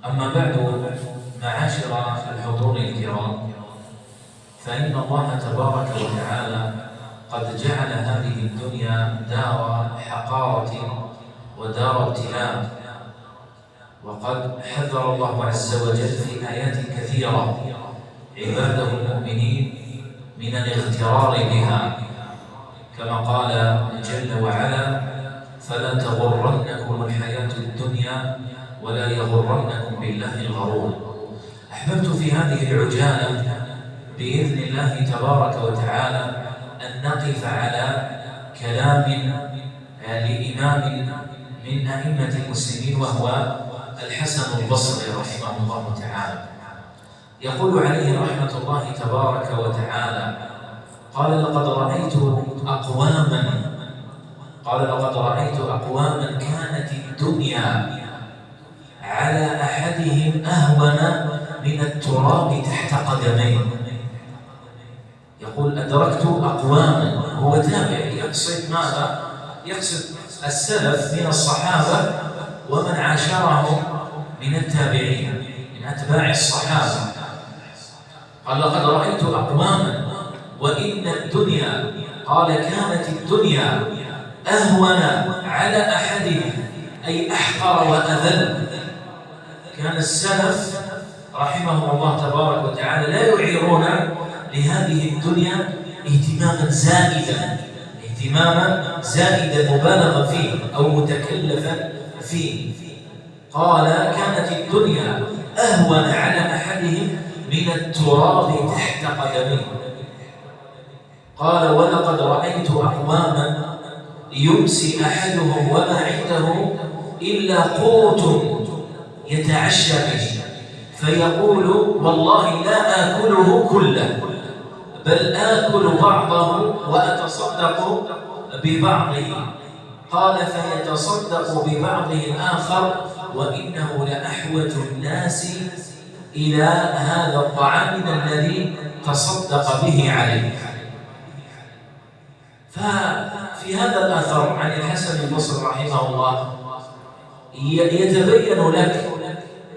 أما بعد، معاشر الحضور الكرام، فإن الله تبارك وتعالى قد جعل هذه الدنيا دار حقارة ودار ابتلاء، وقد حذر الله عز وجل في آيات كثيرة عباده المؤمنين من الاغترار بها، كما قال جل وعلا: فلا تغرنكم الحياة الدنيا ولا يغرنكم بالله الغرور. أحببت في هذه العجالة بإذن الله تبارك وتعالى أن نقف على كلام لإمام من أئمة المسلمين، وهو الحسن البصري رحمه الله تعالى. يقول عليه رحمة الله تبارك وتعالى: قال لقد رأيت أقواما كانت الدنيا على أحدهم أهون من التراب تحت قدميه. يقول: أدركت أقواما، هو تابع، يقصد ماذا؟ يقصد السلف من الصحابة ومن عاشرهم من التابعين من أتباع الصحابة. قال: لقد رأيت أقواما وإن الدنيا، قال كانت الدنيا أهون على أحدهم، أي أحقر وأذل. كان السلف رحمهم الله تبارك وتعالى لا يعيرون لهذه الدنيا اهتماما زائدا مبالغا فيه أو متكلفا فيه. قال: كانت الدنيا أهون على أحدهم من التراب تحت قدميه. قال: ولقد رأيت أقواما يمسي أحدهم وما عنده إلا قوت يتعشى به، فيقول: والله لا آكله كله، بل آكل بعضه وأتصدق ببعضه. قال: فيتصدق ببعضه الآخر، وإنه لأحوج الناس إلى هذا الطعام الذي تصدق به عليه. ففي هذا الأثر عن الحسن البصري رحمه الله يتبين لك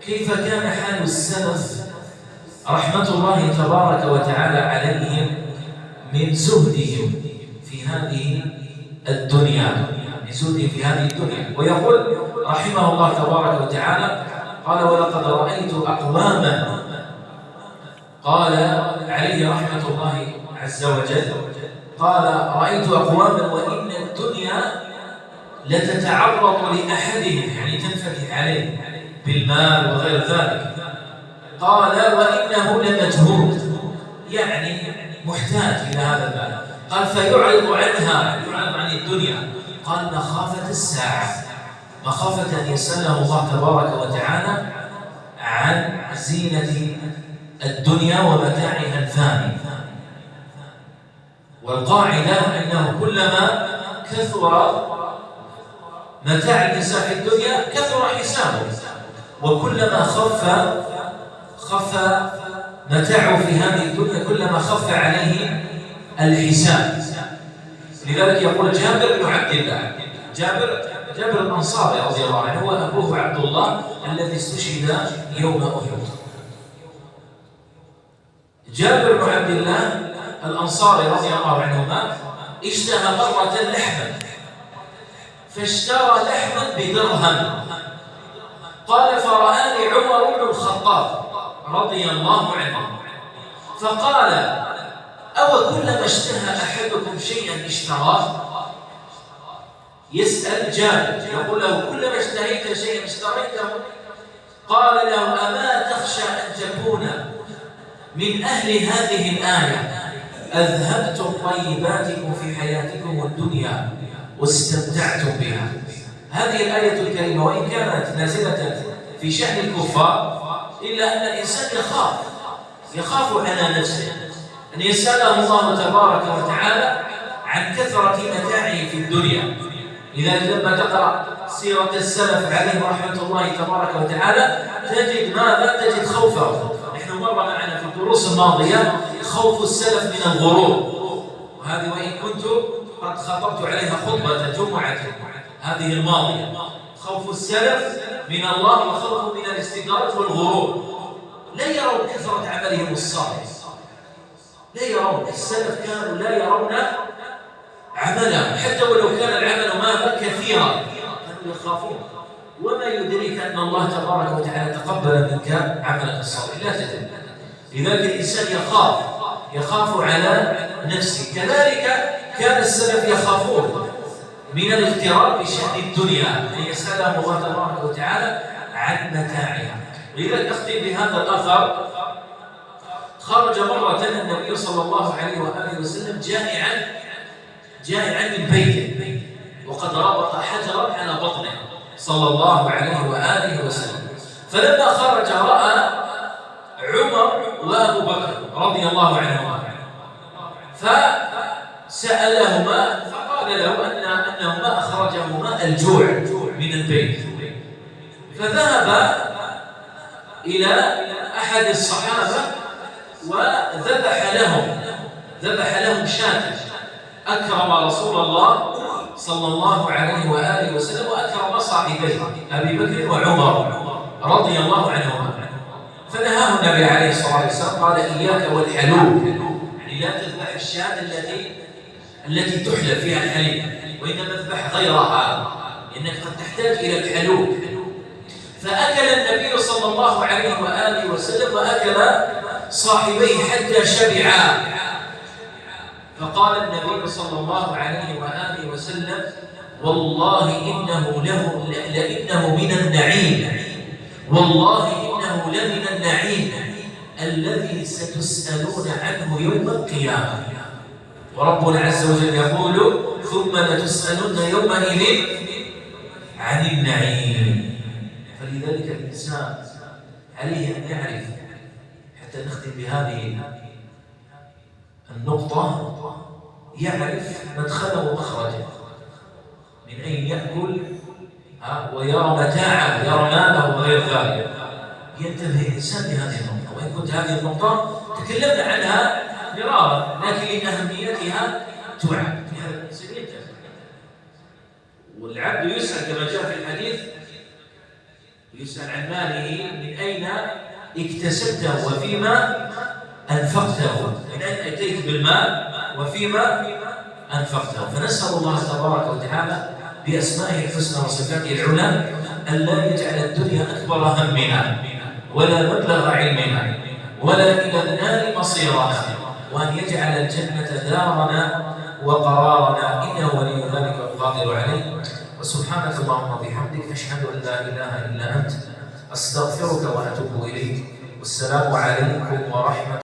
كيف كان حال السلف رحمة الله تبارك وتعالى عليهم من زهدهم في هذه الدنيا، ويقول رحمه الله تبارك وتعالى: قال: ولقد رأيت أقواما، قال عليه رحمة الله عز وجل، قال: رأيت أقواما وإن الدنيا لتتعرض لأحدهم، يعني تنفتح عليه بالمال وغير ذلك. قال: وإنه لمجهود، يعني محتاج إلى هذا المال. قال: فيعرض عن الدنيا. قال: مخافة الساعة، مخافة أن يسأله الله تبارك وتعالى عن زينة الدنيا ومتاعها الفاني. والقاعدة أنه كلما كثر متاع الإنسان في الدنيا كثر حسابه، وكلما خف متاعه في هذه الدنيا كلما خف عليه الحساب. لذلك يقول جابر بن عبد الله، جابر الأنصاري رضي الله عنه، هو أبوه عبد الله الذي استشهد يوم أحد. جابر بن عبد الله الأنصاري رضي الله عنهما اشتهى مرة لحما، فاشترى لحما بدرهم. قال: فرآني عمر بن الخطاب رضي الله عنه، فقال: أو كلما اشتهى أحدكم شيئا اشتراه؟ يسأل جابر، يقول له: كلما اشتهيت شيئا اشتريته؟ قال له: أما تخشى أن تكون من أهل هذه الآية: أذهبتم طيباتكم في حياتكم الدنيا واستمتعتم بها؟ هذه الآية الكريمة وإن كانت نازلة في شأن الكفار، إلا أن الإنسان يخاف على نفسه أن يسأله الله تبارك وتعالى عن كثرة متاعه في الدنيا. لذلك لما تقرأ سيرة السلف عليهم رحمة الله تبارك وتعالى تجد ماذا؟ تجد خوفه. نحن مر معنا في الدروس الماضية خوف السلف من الغرور، وهذه وإن كنت قد خطبت عليها خطبة جمعة هذه الماضية. خوف السلف من الله وخوف من الاستدراج والغرور. لا يرون كثرة عملهم الصالح، لا يرون. السلف كانوا لا يرون عملهم حتى ولو كان العمل ماذا كثيرا، كانوا يخافون. وما يدريك أن الله تبارك وتعالى تقبل منك عملك الصالح؟ لا تدري. لذلك الإنسان يخاف على نفسه. كذلك كان السلف يخافون من الاغترار بشأن الدنيا، أن يسألهم الله تبارك وتعالى عن متاعها. ولذلك أختم بهذا الأثر. خرج مرة النبي صلى الله عليه وآله وسلم جائعا من بيته، وقد ربط حجرا على بطنه صلى الله عليه وآله وسلم. فلما خرج رأى عمر وأبو بكر رضي الله عنهما، فسألهما فقال له أنهما أخرجهما الجوع من البيت. فذهب إلى أحد الصحابة وذبح لهم شاة، أكرم رسول الله صلى الله عليه وآله وسلم وأكرم صاحبيه أبي بكر وعمر رضي الله عنهما. فنهاه النبي عليه الصلاة والسلام، قال إياك والحلوب، يعني لا تذبح الشاة التي تحلب فيها الحليب، وإنما اذبح غيرها، لأنك قد تحتاج إلى الحلوب. فأكل النبي صلى الله عليه وآله وسلم وأكل صاحبيه حتى شبعا. فقال النبي صلى الله عليه وآله وسلم: والله لإنه من النعيم، والله إنه لمن النعيم الذي ستسألون عنه يوم القيامة. وربنا عز وجل يقول: ثم لتسألن يومئذ عن النعيم. فلذلك الإنسان عليه أن يعرف، حتى نختم بهذه النقطة، يعرف مدخله ومخرجه، من أين يأكل ويرى متاعه، يرى ماله وغير ذلك. ينتبه الإنسان لهذه النقطة. وإن كنت هذه النقطة تكلمنا عنها مرارا، لكن لأهميتها تعد في هذا الإنسان ينتبه. والعبد يسأل كما جاء في الحديث، يسأل عن ماله من أين اكتسبته وفيما أنفقته، من أين أتيت بالمال وفيما أنفقته. فنسأل الله تبارك وتعالى بأسمائه الحسنى وصفاته العلى أن لا يجعل الدنيا أكبر همنا ولا مبلغ علمنا ولا إلى النار مصيرنا، وأن يجعل الجنة دارنا وقرارنا، إنه ولي ذلك والقادر عليه. وسبحانك اللهم وبحمدك، أشهد أن لا إله إلا أنت، أستغفرك وأتوب إليك. والسلام عليكم ورحمة